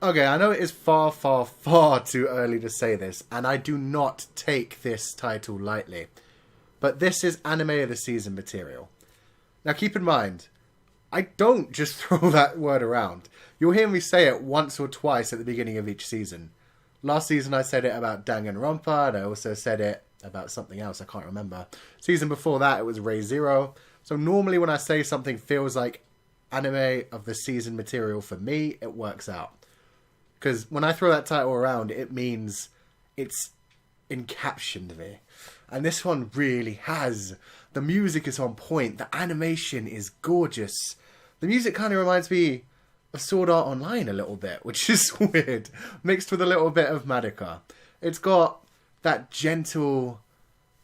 Okay, I know it is far, far, far too early to say this, and I do not take this title lightly. But this is anime of the season material. Now keep in mind, I don't just throw that word around. You'll hear me say it once or twice at the beginning of each season. Last season I said it about Danganronpa, and I also said it about something else, I can't remember. Season before that it was Ray Zero. So normally when I say something feels like anime of the season material for me, it works out. Because when I throw that title around, it means it's encaptioned me. And this one really has. The music is on point. The animation is gorgeous. The music kind of reminds me of Sword Art Online a little bit, which is weird. Mixed with a little bit of Madoka. It's got that gentle,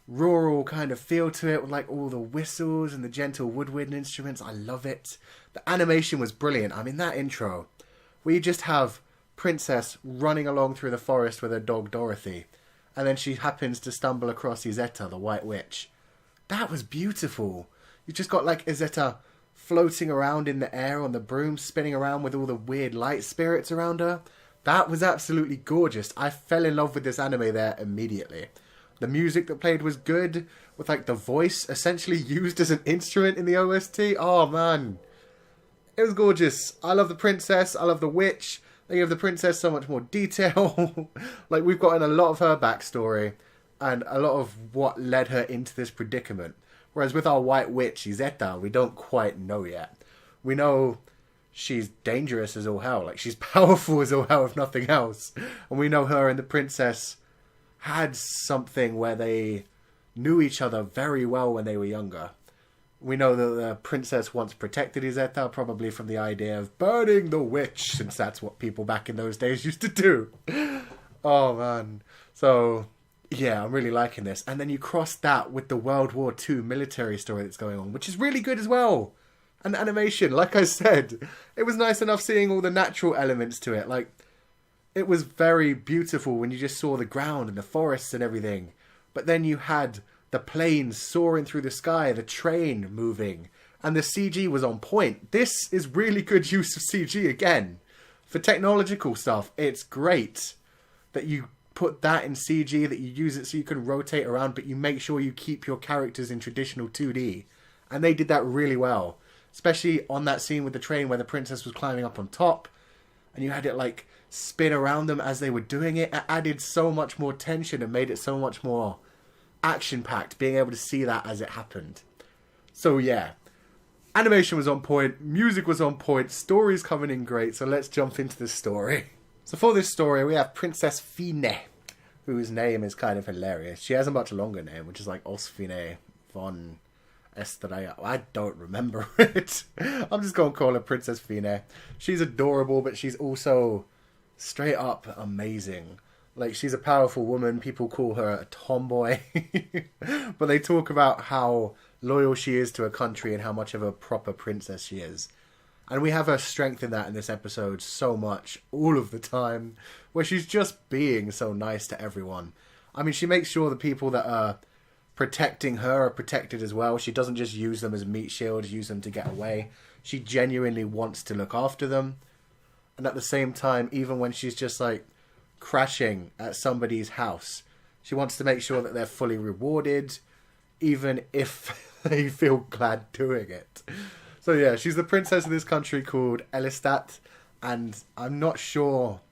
rural kind of feel to it with like all the whistles and the gentle woodwind instruments. I love it. The animation was brilliant. I mean, that intro, where you just have Princess running along through the forest with her dog Dorothy, and then she happens to stumble across Izetta, the White Witch. That was beautiful. You just got like Izetta floating around in the air on the broom, spinning around with all the weird light spirits around her. That was absolutely gorgeous. I fell in love with this anime there immediately. The music that played was good, with like the voice essentially used as an instrument in the OST. Oh man, it was gorgeous. I love the princess. I love the witch. They give the princess so much more detail. Like, we've gotten a lot of her backstory and a lot of what led her into this predicament. Whereas with our White Witch, Izetta, we don't quite know yet. We know she's dangerous as all hell. Like, she's powerful as all hell, if nothing else. And we know her and the princess had something where they knew each other very well when they were younger. We know that the princess once protected Izetta, probably from the idea of burning the witch, since that's what people back in those days used to do. Oh, man. So, yeah, I'm really liking this. And then you cross that with the World War II military story that's going on, which is really good as well. And the animation, like I said, it was nice enough seeing all the natural elements to it. Like, it was very beautiful when you just saw the ground and the forests and everything. But then you had the planes soaring through the sky, the train moving, and the CG was on point. This is really good use of CG again. For technological stuff, it's great that you put that in CG, that you use it so you can rotate around, but you make sure you keep your characters in traditional 2D. And they did that really well. Especially on that scene with the train where the princess was climbing up on top, and you had it like spin around them as they were doing it. It added so much more tension and made it so much more action-packed, being able to see that as it happened. So yeah, animation was on point, music was on point, story's coming in great, so let's jump into the story. So for this story, we have Princess Fine, whose name is kind of hilarious. She has a much longer name, which is like Osfine von Estrella. I don't remember it. I'm just going to call her Princess Fine. She's adorable, but she's also straight up amazing. Like, she's a powerful woman. People call her a tomboy. But they talk about how loyal she is to her country and how much of a proper princess she is. And we have her strength in that in this episode so much, all of the time, where she's just being so nice to everyone. I mean, she makes sure the people that are protecting her are protected as well. She doesn't just use them as a meat shield, use them to get away. She genuinely wants to look after them. And at the same time, even when she's just like crashing at somebody's house, she wants to make sure that they're fully rewarded, even if they feel glad doing it. So yeah, she's the princess of this country called Elistat, and I'm not sure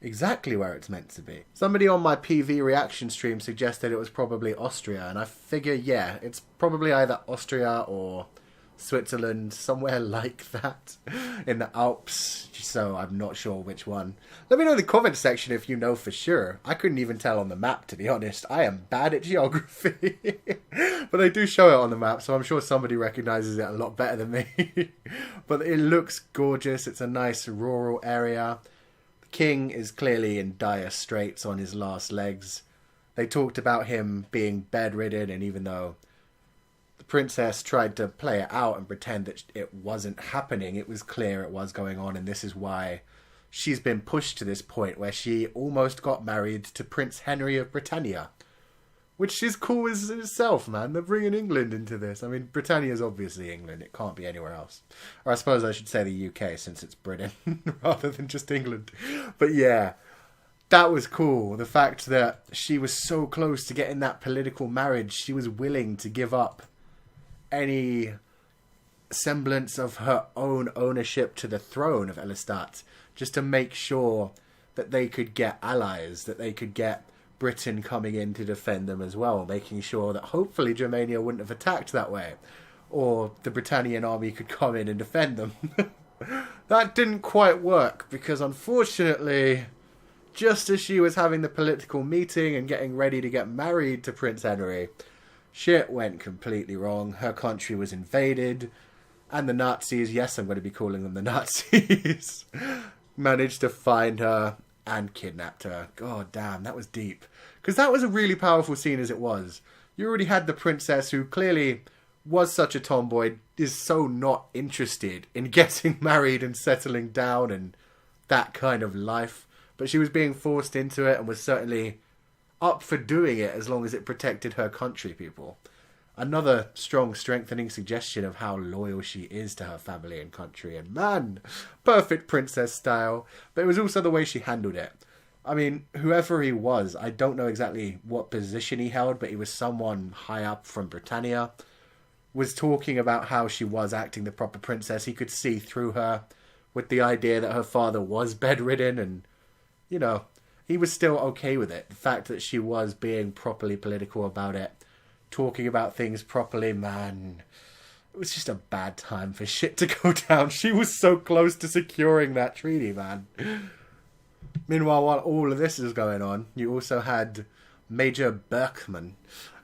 exactly where it's meant to be. Somebody on my PV reaction stream suggested it was probably Austria, and I figure, yeah, it's probably either Austria or Switzerland, somewhere like that, in the Alps, so I'm not sure which one. Let me know in the comment section if you know for sure. I couldn't even tell on the map, to be honest. I am bad at geography. But they do show it on the map, so I'm sure somebody recognises it a lot better than me. But it looks gorgeous. It's a nice rural area. The king is clearly in dire straits on his last legs. They talked about him being bedridden, and even though the princess tried to play it out and pretend that it wasn't happening, it was clear it was going on, and this is why she's been pushed to this point where she almost got married to Prince Henry of Britannia, which is cool as itself, man. They're bringing England into this. I mean, Britannia's obviously England. It can't be anywhere else. Or I suppose I should say the UK, since it's Britain, rather than just England. But yeah, that was cool. The fact that she was so close to getting that political marriage, she was willing to give up any semblance of her own ownership to the throne of Elistat, just to make sure that they could get allies, that they could get Britain coming in to defend them as well, making sure that hopefully Germania wouldn't have attacked that way, or the Britannian army could come in and defend them. That didn't quite work, because unfortunately, just as she was having the political meeting and getting ready to get married to Prince Henry, shit went completely wrong. Her country was invaded, and the Nazis, yes, I'm going to be calling them the Nazis, managed to find her and kidnapped her. God damn, that was deep. Because that was a really powerful scene as it was. You already had the princess who clearly was such a tomboy, is so not interested in getting married and settling down and that kind of life. But she was being forced into it and was certainly up for doing it as long as it protected her country people. Another strong, strengthening suggestion of how loyal she is to her family and country. And man, perfect princess style. But it was also the way she handled it. I mean, whoever he was, I don't know exactly what position he held, but he was someone high up from Britannia, was talking about how she was acting the proper princess. He could see through her with the idea that her father was bedridden and, you know, he was still okay with it. The fact that she was being properly political about it, talking about things properly, man, it was just a bad time for shit to go down. She was so close to securing that treaty, man. Meanwhile, while all of this is going on, you also had Major Berckmann,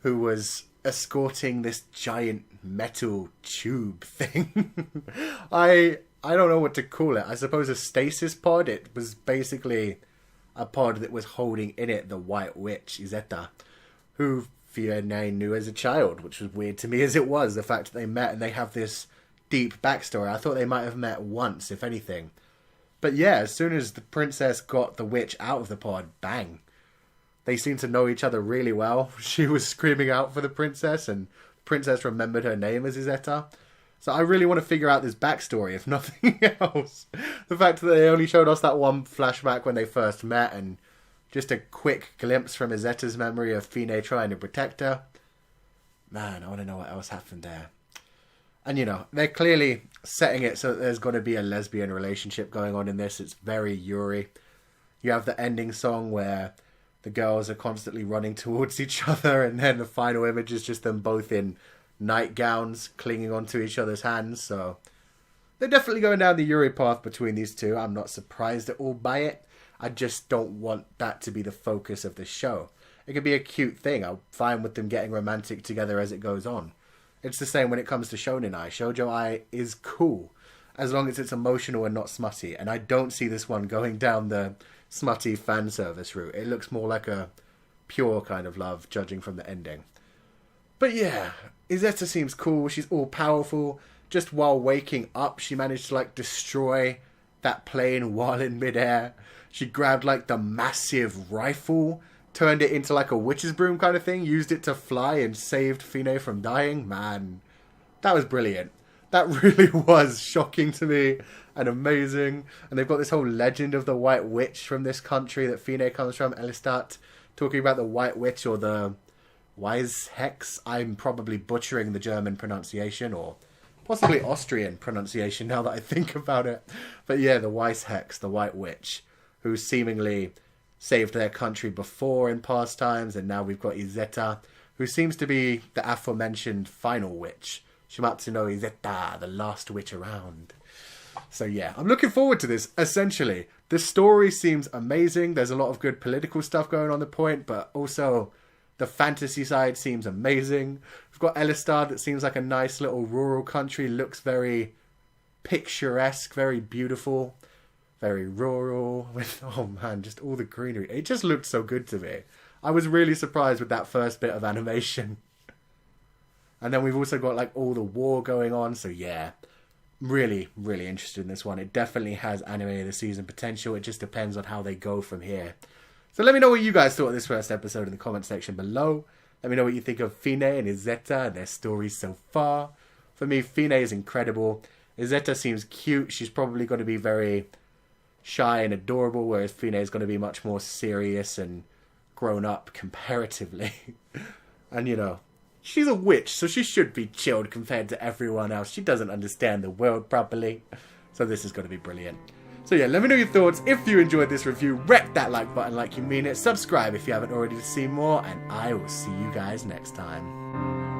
who was escorting this giant metal tube thing. I don't know what to call it. I suppose a stasis pod. It was basically a pod that was holding in it the White Witch, Izetta, who Fiona knew as a child, which was weird to me as it was. The fact that they met and they have this deep backstory. I thought they might have met once, if anything. But yeah, as soon as the princess got the witch out of the pod, bang. They seemed to know each other really well. She was screaming out for the princess, and the princess remembered her name as Izetta. So I really want to figure out this backstory, if nothing else. The fact that they only showed us that one flashback when they first met, and just a quick glimpse from Izetta's memory of Fine trying to protect her. Man, I want to know what else happened there. And, you know, they're clearly setting it so that there's going to be a lesbian relationship going on in this. It's very Yuri. You have the ending song where the girls are constantly running towards each other, and then the final image is just them both in nightgowns clinging onto each other's hands. So they're definitely going down the Yuri path between these two. I'm not surprised at all by it. I just don't want that to be the focus of the show. It could be a cute thing. I'm fine with them getting romantic together as it goes on. It's the same when it comes to Shonen Ai. Shoujo Ai is cool, as long as it's emotional and not smutty. And I don't see this one going down the smutty fan service route. It looks more like a pure kind of love, judging from the ending. But yeah, Izetta seems cool. She's all powerful. Just while waking up, she managed to destroy that plane while in midair. She grabbed the massive rifle, turned it into a witch's broom kind of thing, used it to fly and saved Fine from dying. Man, that was brilliant. That really was shocking to me and amazing. And they've got this whole legend of the White Witch from this country that Fine comes from, Elistat, talking about the White Witch or the Wise Hex. I'm probably butchering the German pronunciation, or possibly Austrian pronunciation now that I think about it. But yeah, the Wise Hex, the White Witch, who seemingly saved their country before in past times, and now we've got Izetta, who seems to be the aforementioned final witch. Shuumatsu no Izetta, the last witch around. So yeah, I'm looking forward to this, essentially. The story seems amazing. There's a lot of good political stuff going on the point, but also the fantasy side seems amazing. We've got Elistar that seems like a nice little rural country, looks very picturesque, very beautiful. Very rural, with, oh man, just all the greenery. It just looked so good to me. I was really surprised with that first bit of animation. And then we've also got all the war going on, so yeah. Really, really interested in this one. It definitely has anime of the season potential. It just depends on how they go from here. So let me know what you guys thought of this first episode in the comment section below. Let me know what you think of Fine and Izetta and their stories so far. For me, Fine is incredible. Izetta seems cute. She's probably going to be very shy and adorable, whereas Fine is going to be much more serious and grown up comparatively. And, you know, she's a witch, so she should be chilled compared to everyone else. She doesn't understand the world properly. So this is going to be brilliant. So yeah, let me know your thoughts. If you enjoyed this review, wreck that like button like you mean it. Subscribe if you haven't already to see more. And I will see you guys next time.